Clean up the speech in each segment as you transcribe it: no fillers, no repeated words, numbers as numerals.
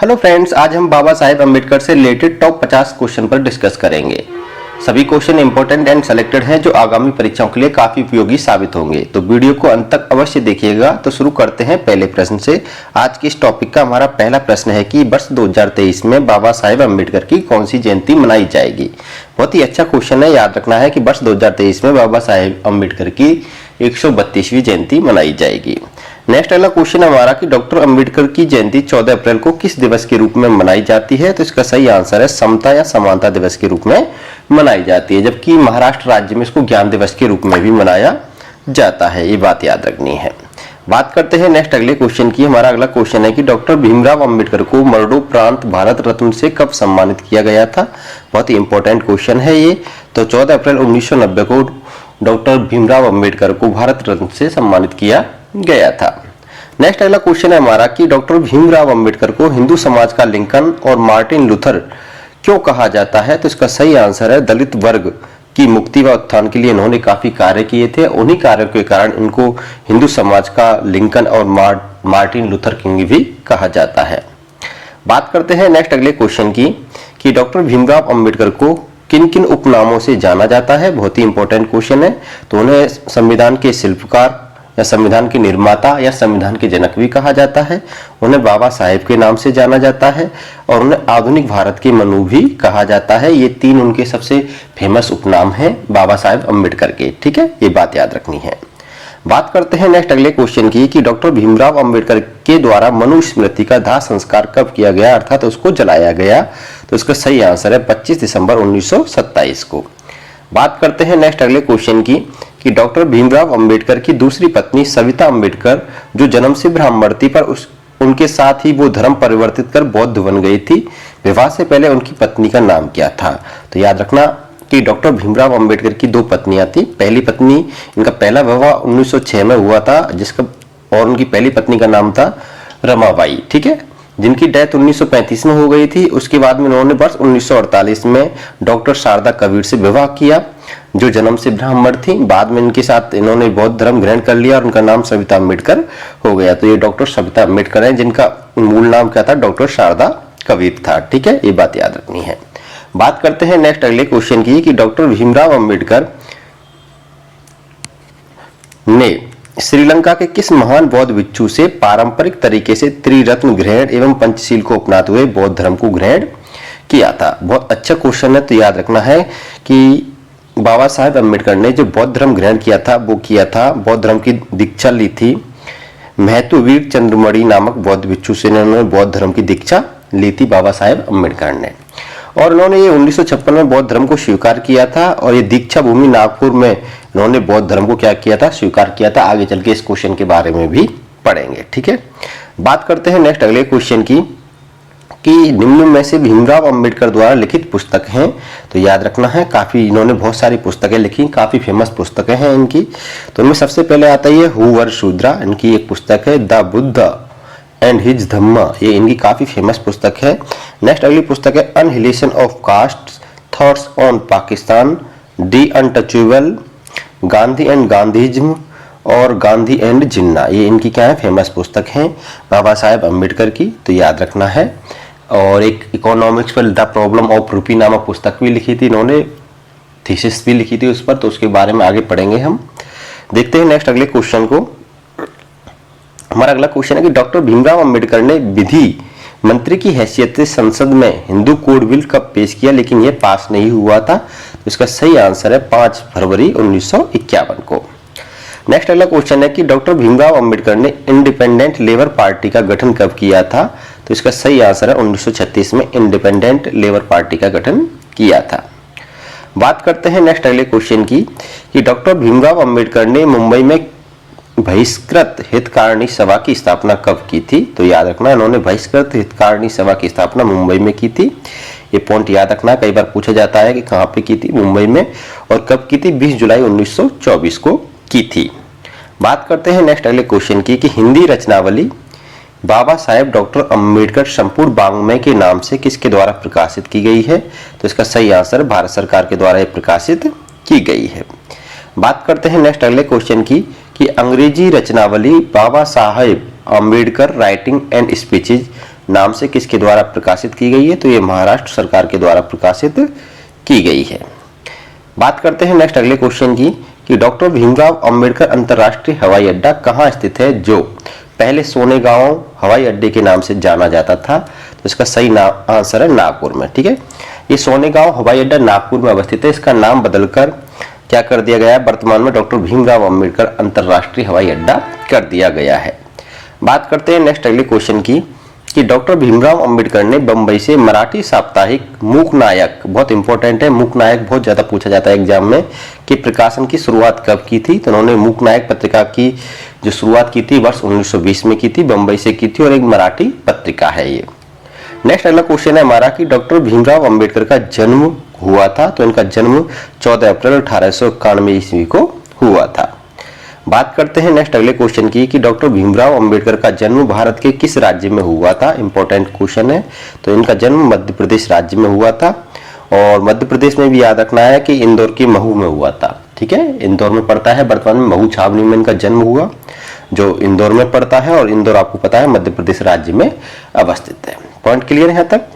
Hello friends, आज हम बाबा साहेब अम्बेडकर से रिलेटेड टॉप 50 क्वेश्चन पर डिस्कस करेंगे। सभी क्वेश्चन इंपॉर्टेंट एंड सेलेक्टेड हैं जो आगामी परीक्षाओं के लिए काफी उपयोगी साबित होंगे, तो वीडियो को अंत तक अवश्य देखिएगा। तो शुरू करते हैं पहले प्रश्न से। आज के इस टॉपिक का हमारा पहला प्रश्न है कि वर्ष 2023 में बाबा साहेब अम्बेडकर की कौन सी जयंती मनाई जाएगी। बहुत ही अच्छा क्वेश्चन है, याद रखना है कि वर्ष 2023 में बाबा साहेब अम्बेडकर की 132वीं जयंती मनाई जाएगी। नेक्स्ट अगला क्वेश्चन हमारा कि डॉक्टर अंबेडकर की जयंती 14 अप्रैल को किस दिवस के रूप में मनाई जाती है। तो इसका सही आंसर है समता या समानता दिवस के रूप में मनाई जाती है, जबकि महाराष्ट्र राज्य में इसको ज्ञान दिवस के रूप में भी मनाया जाता है। ये बात याद रखनी है। बात करते हैं नेक्स्ट अगले क्वेश्चन की। हमारा अगला क्वेश्चन है कि डॉक्टर भीमराव अंबेडकर को मरणोपरांत भारत रत्न से कब सम्मानित किया गया था। बहुत ही इंपॉर्टेंट क्वेश्चन है ये। तो 14 अप्रैल 1990 को डॉक्टर भीमराव अंबेडकर को भारत रत्न से सम्मानित किया गया था। नेक्स्ट अगला क्वेश्चन है हमारा कि डॉक्टर भीमराव अंबेडकर को हिंदू समाज का लिंकन और मार्टिन लूथर क्यों कहा जाता है। तो इसका सही आंसर है दलित वर्ग की मुक्ति व उत्थान के लिए इन्होंने काफी कार्य किए थे। उन्हीं कार्यों के कारण इनको हिंदू समाज का लिंकन और मार्टिन लूथर किंग भी कहा जाता है। बात करते हैं नेक्स्ट अगले क्वेश्चन की कि डॉक्टर भीमराव अंबेडकर को किन किन उपनामों से जाना जाता है। बहुत ही इंपॉर्टेंट क्वेश्चन है। तो उन्हें संविधान के शिल्पकार या संविधान के निर्माता या संविधान के जनक भी कहा जाता है। उन्हें बाबा साहेब के नाम से जाना जाता है और उन्हें आधुनिक भारत के मनु भी कहा जाता है। ये तीन उनके सबसे फेमस उपनाम हैं बाबा साहेब अम्बेडकर के। ठीक है, ये बात याद रखनी है। बात करते हैं नेक्स्ट अगले क्वेश्चन की कि डॉक्टर भीमराव अंबेडकर के द्वारा मनु स्मृति का दाह संस्कार कब किया गया, अर्थात उसको जलाया गया। तो इसका सही आंसर है 25 दिसंबर 1927 को। बात करते हैं नेक्स्ट अगले क्वेश्चन की कि डॉक्टर भीमराव अंबेडकर की दूसरी पत्नी सविता अंबेडकर जो जन्म से ब्राह्मण थी, पर उनके साथ ही वो धर्म परिवर्तित कर बौद्ध बन गई थी। विवाह से पहले उनकी पत्नी का नाम क्या था। तो याद रखना कि डॉक्टर भीमराव अंबेडकर की दो पत्नियां थी। पहली पत्नी, इनका पहला विवाह 1906 में हुआ था, जिसका और उनकी पहली पत्नी का नाम था रमाबाई। ठीक है, जिनकी डेथ 1935 में हो गई थी। उसके बाद में उन्होंने वर्ष 1948 में डॉक्टर शारदा कबीर से विवाह किया जो जन्म से ब्राह्मण थी। बाद में इनके साथ इन्होंने बौद्ध धर्म ग्रहण कर लिया और उनका नाम सविता अम्बेडकर हो गया। तो ये डॉक्टर सविता अम्बेडकर हैं, जिनका मूल नाम क्या था, डॉक्टर शारदा कबीर था। ठीक है, ये बात याद रखनी है। बात करते हैं नेक्स्ट अगले क्वेश्चन की कि डॉक्टर भीमराव अम्बेडकर ने श्रीलंका के किस महान बौद्ध भिक्षु से पारंपरिक तरीके से त्रिरत्न ग्रहण एवं पंचशील को अपनाते हुए बौद्ध धर्म को ग्रहण किया था। बहुत अच्छा क्वेश्चन है। तो याद रखना है कि बाबा साहेब अम्बेडकर ने जो बौद्ध धर्म ग्रहण किया था वो किया था, बौद्ध धर्म की दीक्षा ली थी महतुवीर चंद्रमणि नामक बौद्ध भिक्षु से उन्होंने बौद्ध धर्म की दीक्षा ली थी बाबा साहेब अम्बेडकर ने। और उन्होंने ये 1956 में बौद्ध धर्म को स्वीकार किया था और ये दीक्षा भूमि नागपुर में उन्होंने बौद्ध धर्म को क्या किया था, स्वीकार किया था। आगे चल के इस क्वेश्चन के बारे में भी पढ़ेंगे। ठीक है, बात करते हैं नेक्स्ट अगले क्वेश्चन की कि निम्न में से भीमराव अंबेडकर द्वारा लिखित पुस्तक हैं। तो याद रखना है काफी इन्होंने बहुत सारी पुस्तकें लिखी, काफी फेमस पुस्तकें हैं इनकी। तो इनमें सबसे पहले आता है हु वर शूद्रा, इनकी एक पुस्तक है द बुद्ध एंड हिज धम्मा, ये इनकी काफी फेमस पुस्तक है। नेक्स्ट अगली पुस्तक है annihilation of caste, thoughts on Pakistan, the untouchable, Gandhi and Gandhism और गांधी एंड जिन्ना, ये इनकी क्या है, फेमस पुस्तक हैं बाबा साहेब अम्बेडकर की। तो याद रखना है। और एक इकोनॉमिक्स पर द प्रॉब्लम ऑफ रूपी नामक पुस्तक भी लिखी थी इन्होंने, थीसिस भी लिखी थी उस पर, तो उसके बारे में आगे पढ़ेंगे हम। देखते हैं नेक्स्ट अगले क्वेश्चन को। हमारा अगला क्वेश्चन है कि डॉक्टर भीमराव अंबेडकर ने विधि मंत्री की हैसियत से संसद में हिंदू कोड बिल कब पेश किया, लेकिन यह पास नहीं हुआ था। तो इसका सही आंसर है 5 फरवरी 1951 को। नेक्स्ट अगला क्वेश्चन है कि डॉक्टर भीमराव अंबेडकर ने इंडिपेंडेंट लेबर पार्टी का गठन कब किया था। तो इसका सही आंसर है 1936 में इंडिपेंडेंट लेबर पार्टी का गठन किया था। बात करते हैं नेक्स्ट अगले क्वेश्चन की कि डॉक्टर भीमराव अंबेडकर ने मुंबई में बहिष्कृत हितकारिणी सभा की स्थापना कब की थी। तो याद रखना इन्होंने बहिष्कृत हितकारिणी सभा की स्थापना मुंबई में की थी। ये पॉइंट याद रखना, कई बार पूछा जाता है कि कहां पे की थी, मुंबई में, और कब की थी, 20 जुलाई 1924 को की थी। बात करते हैं नेक्स्ट अगले क्वेश्चन की कि हिंदी रचनावली बाबा साहेब डॉक्टर अंबेडकर संपूर्ण वाङ्मय के नाम से किसके द्वारा प्रकाशित की गई है। तो इसका सही आंसर भारत सरकार के द्वारा प्रकाशित की गई है। बात करते हैं नेक्स्ट अगले क्वेश्चन की कि अंग्रेजी रचनावली Baba Saheb Ambedkar writing and speeches नाम से किसके द्वारा प्रकाशित की गई है? तो ये महाराष्ट्र सरकार के द्वारा प्रकाशित की गई है। बात करते हैं नेक्स्ट अगले क्वेश्चन की कि डॉक्टर भीमराव अंबेडकर अंतर्राष्ट्रीय हवाई अड्डा कहाँ स्थित है, जो पहले सोनेगांव हवाई अड्डे के नाम से जाना जाता था? तो इसका सही आंसर है नागपुर में। ठीक है, ये सोनेगांव हवाई अड्डा नागपुर में अवस्थित है। इसका नाम बदलकर क्या कर दिया गया है? वर्तमान में डॉक्टर भीमराव अंबेडकर अंतर्राष्ट्रीय हवाई अड्डा कर दिया गया है। बात करते हैं नेक्स्ट अगले क्वेश्चन की कि डॉक्टर भीमराव अंबेडकर ने बंबई से मराठी साप्ताहिक मूकनायक, बहुत इंपॉर्टेंट है, मूकनायक बहुत ज्यादा पूछा जाता है एग्जाम में, कि प्रकाशन की शुरुआत कब की थी? तो उन्होंने मूकनायक पत्रिका की जो शुरुआत की थी वर्ष 1920 में की थी, बंबई से की थी और एक मराठी पत्रिका है ये। नेक्स्ट अगला क्वेश्चन है हमारा कि डॉक्टर भीमराव अंबेडकर का जन्म हुआ था? तो इनका जन्म 14 अप्रैल 1891 ईस्वी को हुआ था। बात करते हैं नेक्स्ट अगले क्वेश्चन की कि डॉक्टर भीमराव अंबेडकर का जन्म भारत के किस राज्य में हुआ था? इंपॉर्टेंट क्वेश्चन है। तो इनका जन्म मध्य प्रदेश राज्य में हुआ था और मध्य प्रदेश में भी याद रखना है कि इंदौर की महू में हुआ था। ठीक है, इंदौर में पड़ता है, वर्तमान में महू छावनी में इनका जन्म हुआ जो इंदौर में पड़ता है और इंदौर आपको पता है मध्य प्रदेश राज्य में अवस्थित है। पॉइंट क्लियर है यहाँ तक?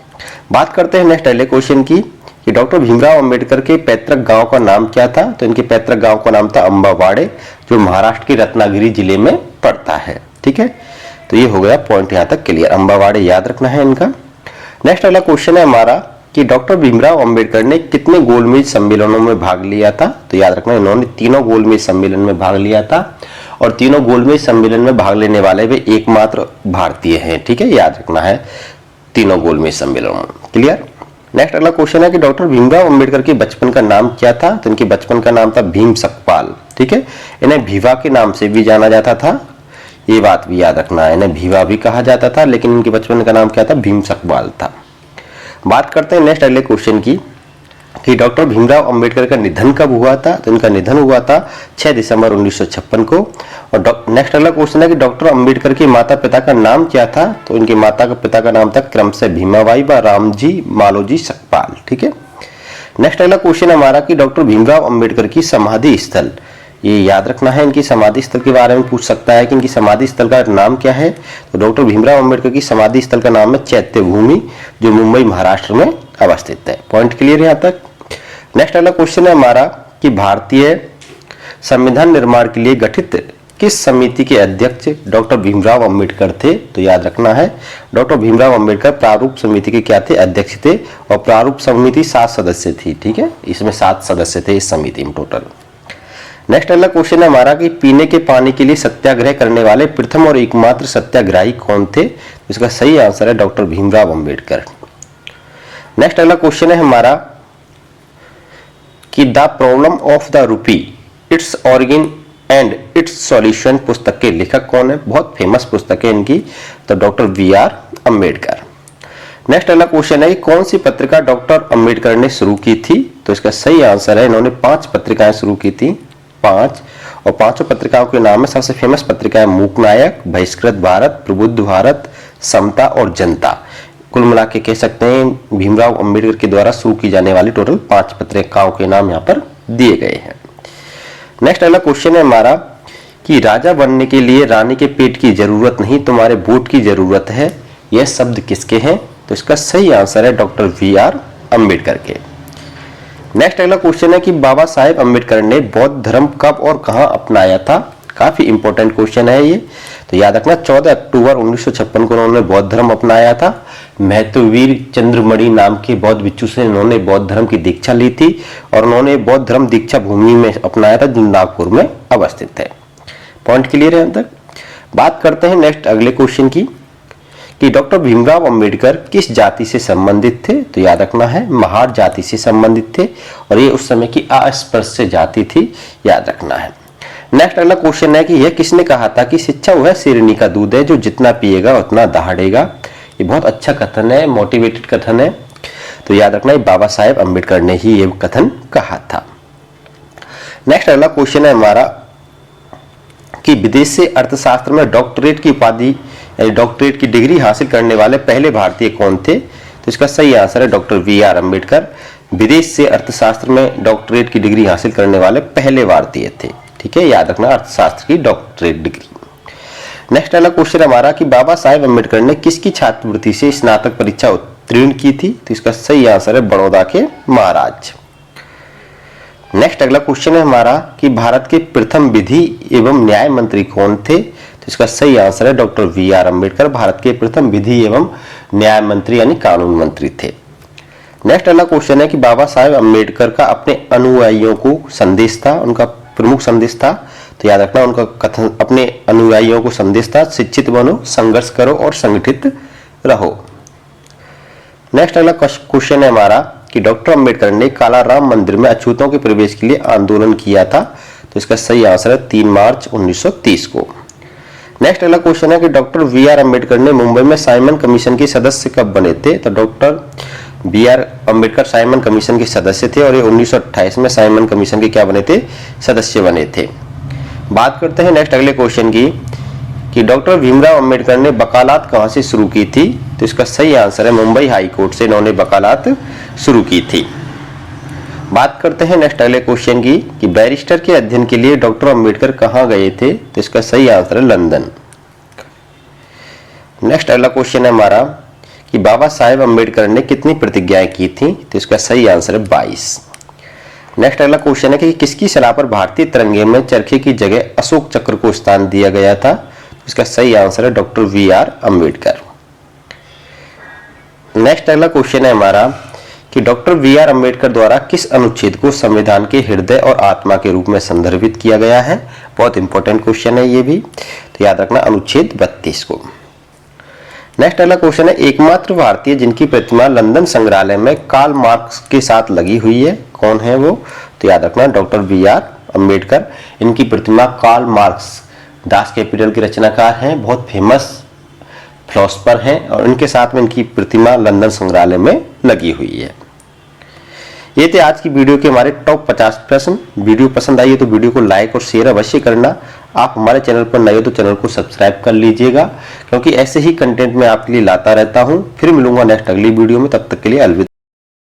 बात करते हैं नेक्स्ट अगले क्वेश्चन की कि डॉक्टर भीमराव अंबेडकर के पैतृक गांव का नाम क्या था? तो इनके पैतृक गांव का नाम था अंबावाड़े, जो महाराष्ट्र के रत्नागिरी जिले में पड़ता है। ठीक है, तो ये हो गया पॉइंट यहाँ तक क्लियर, अंबावाड़े याद रखना है इनका। नेक्स्ट अगला क्वेश्चन है हमारा कि डॉक्टर भीमराव अंबेडकर ने कितने गोलमेज सम्मेलनों में भाग लिया था? तो याद रखना इन्होंने तीनों गोलमेज सम्मेलन में भाग लिया था और तीनों गोलमेज सम्मेलन में भाग लेने वाले वे एकमात्र भारतीय हैं। ठीक है, याद रखना है तीनों गोलमेज सम्मेलनों में। क्लियर? नेक्स्ट अगला क्वेश्चन है कि डॉक्टर भीमराव अंबेडकर के बचपन का नाम क्या था? तो इनके बचपन का नाम था भीम सकपाल। ठीक है, इन्हें भीवा के नाम से भी जाना जाता था, ये बात भी याद रखना है, इन्हें भीवा भी कहा जाता था, लेकिन इनके बचपन का नाम क्या था? भीम सकपाल था। बात करते हैं नेक्स्ट अगले क्वेश्चन की कि डॉक्टर भीमराव अंबेडकर का निधन कब हुआ था? तो इनका निधन हुआ था 6 दिसंबर 1956 को। और नेक्स्ट अगला क्वेश्चन है कि डॉक्टर अंबेडकर के माता पिता का नाम क्या था? तो इनके माता पिता का नाम था क्रमशः भीमाबाई व रामजी मालोजी सकपाल। ठीक है, नेक्स्ट अगला क्वेश्चन हमारा कि डॉक्टर भीमराव अंबेडकर की समाधि स्थल, ये याद रखना है, इनकी समाधि स्थल के बारे में पूछ सकता है कि इनकी समाधि स्थल का नाम क्या है? तो डॉक्टर भीमराव अंबेडकर की समाधि स्थल का नाम है चैत्य भूमि, जो मुंबई महाराष्ट्र में अवस्थित है। पॉइंट क्लियर है यहाँ तक? नेक्स्ट अगला क्वेश्चन है हमारा कि भारतीय संविधान निर्माण के लिए गठित किस समिति के अध्यक्ष डॉक्टर भीमराव अंबेडकर थे? तो याद रखना है डॉक्टर भीमराव अंबेडकर प्रारूप समिति के क्या थे? अध्यक्ष थे और प्रारूप समिति 7 सदस्य थी। ठीक है, इसमें 7 सदस्य थे इस समिति में टोटल। नेक्स्ट अगला क्वेश्चन है हमारा कि पीने के पानी के लिए सत्याग्रह करने वाले प्रथम और एकमात्र सत्याग्रही कौन थे? इसका सही आंसर है डॉक्टर भीमराव अंबेडकर। नेक्स्ट अगला क्वेश्चन है हमारा कि the problem of the rupee, its origin and it's solution पुस्तक के लेखक कौन है? बहुत फेमस पुस्तक है इनकी, तो डॉक्टर VR अंबेडकर। नेक्स्ट अगला क्वेश्चन है कौन सी पत्रिका डॉक्टर अंबेडकर ने शुरू की थी? तो इसका सही आंसर है इन्होंने 5 पत्रिकाएं शुरू की थी, 5, और 5 पत्रिकाओं के नाम है, सबसे फेमस पत्रिका है मूकनायक, बहिष्कृत भारत, प्रबुद्ध भारत, समता और जनता। कुल मिला के कह सकते हैं भीमराव अंबेडकर के द्वारा शुरू की जाने वाली टोटल 5 पत्रिकाओं के नाम यहाँ पर दिए गए हैं। नेक्स्ट अगला क्वेश्चन है हमारा कि राजा बनने के लिए रानी के पेट की जरूरत नहीं, तुम्हारे वोट की जरूरत है, यह शब्द किसके हैं? तो इसका सही आंसर है डॉक्टर VR अंबेडकर के। नेक्स्ट अगला क्वेश्चन है कि बाबा साहेब अंबेडकर ने बौद्ध धर्म कब और कहां अपनाया था? काफी इंपॉर्टेंट क्वेश्चन है ये, तो याद रखना 14 अक्टूबर 1956 को उन्होंने बौद्ध धर्म अपनाया था। महतवीर चंद्रमणि नाम के बौद्ध भिक्षु से उन्होंने बौद्ध धर्म की दीक्षा ली थी और उन्होंने बौद्ध धर्म दीक्षा भूमि में अपनाया था जो नागपुर में अवस्थित है। पॉइंट क्लियर है यहाँ तक? बात करते हैं नेक्स्ट अगले क्वेश्चन की कि डॉक्टर भीमराव अंबेडकर किस जाति से संबंधित थे? तो याद रखना है महार जाति से संबंधित थे और ये उस समय की अस्पृश्य जाति थी, याद रखना है। नेक्स्ट अगला क्वेश्चन है कि यह किसने कहा था कि शिक्षा वह शेरनी का दूध है जो जितना पिएगा उतना दहाड़ेगा? ये बहुत अच्छा कथन है, मोटिवेटेड कथन है, तो याद रखना है बाबा साहेब अंबेडकर ने ही यह कथन कहा था। नेक्स्ट अगला क्वेश्चन है हमारा कि विदेश से अर्थशास्त्र में डॉक्टरेट की उपाधि यानी डॉक्टरेट की डिग्री हासिल करने वाले पहले भारतीय कौन थे? तो इसका सही आंसर है डॉक्टर VR अंबेडकर। विदेश से अर्थशास्त्र में डॉक्टरेट की डिग्री हासिल करने वाले पहले भारतीय थे। ठीक है, याद रखना अर्थशास्त्र की डॉक्टरेट डिग्री। नेक्स्ट अगला क्वेश्चन हमारा कि बाबा साहेब अम्बेडकर ने किसकी छात्रवृत्ति से स्नातक परीक्षा उत्तीर्ण की थी? तो इसका सही आंसर है बड़ौदा के महाराज। नेक्स्ट अगला क्वेश्चन है हमारा कि भारत के प्रथम विधि एवं न्याय मंत्री कौन थे? तो इसका सही आंसर है डॉक्टर वी.आर. अम्बेडकर भारत के प्रथम विधि एवं न्याय मंत्री यानी कानून मंत्री थे। नेक्स्ट अगला क्वेश्चन है कि बाबा साहेब अम्बेडकर का अपने अनुयायियों को संदेश था, उनका प्रमुख संदेश था, तो याद रखना उनका कथन अपने अनुयायियों को संदेश था, शिक्षित बनो, संघर्ष करो और संगठित रहो। नेक्स्ट अगला क्वेश्चन है हमारा कि डॉक्टर अम्बेडकर ने कालाराम मंदिर में अछूतों के प्रवेश के लिए आंदोलन किया था, तो इसका सही आंसर है 3 मार्च 1930 को। नेक्स्ट अगला क्वेश्चन है कि डॉक्टर वी.आर. अम्बेडकर ने मुंबई में साइमन कमीशन के सदस्य कब बने थे? तो doctor V R. Ambedkar Simon commission के सदस्य थे और ये 1928 में साइमन कमीशन के क्या बने थे? सदस्य बने थे। बात करते हैं नेक्स्ट अगले क्वेश्चन की कि डॉक्टर भीमराव अम्बेडकर ने वकालत कहां से शुरू की थी? तो इसका सही आंसर है मुंबई हाई कोर्ट से इन्होंने वकालत शुरू की थी। बात करते हैं नेक्स्ट अगले क्वेश्चन की कि बैरिस्टर के अध्ययन के लिए डॉक्टर अम्बेडकर कहां गए थे? तो इसका सही आंसर है लंदन। नेक्स्ट अगला क्वेश्चन है हमारा कि बाबा साहेब अम्बेडकर ने कितनी प्रतिज्ञाएं की थी? तो इसका सही आंसर है 22। नेक्स्ट अगला क्वेश्चन है कि किसकी सलाह पर भारतीय तिरंगे में चरखे की जगह अशोक चक्र को स्थान दिया गया था? तो इसका सही आंसर है डॉक्टर वी.आर. अम्बेडकर। नेक्स्ट अगला क्वेश्चन है हमारा कि डॉक्टर वी.आर. अम्बेडकर द्वारा किस अनुच्छेद को संविधान के हृदय और आत्मा के रूप में संदर्भित किया गया है? बहुत इंपॉर्टेंट क्वेश्चन है ये भी, तो याद रखना अनुच्छेद 32 को। नेक्स्ट अगला क्वेश्चन है एकमात्र भारतीय जिनकी प्रतिमा लंदन संग्रहालय में कार्ल मार्क्स के साथ लगी हुई है, कौन है वो? तो याद रखना डॉक्टर वी.आर. अम्बेडकर। इनकी प्रतिमा कार्ल मार्क्स दास कैपिटल के रचनाकार हैं, बहुत फेमस फिलोसफर हैं और इनके साथ में इनकी प्रतिमा लंदन संग्रहालय में लगी हुई है। ये थे आज की वीडियो के हमारे टॉप 50 प्रश्न। वीडियो पसंद आई है तो वीडियो को लाइक और शेयर अवश्य करना। आप हमारे चैनल पर नए हो तो चैनल को सब्सक्राइब कर लीजिएगा, क्योंकि ऐसे ही कंटेंट मैं आपके लिए लाता रहता हूं। फिर मिलूंगा नेक्स्ट अगली वीडियो में, तब तक के लिए अलविदा।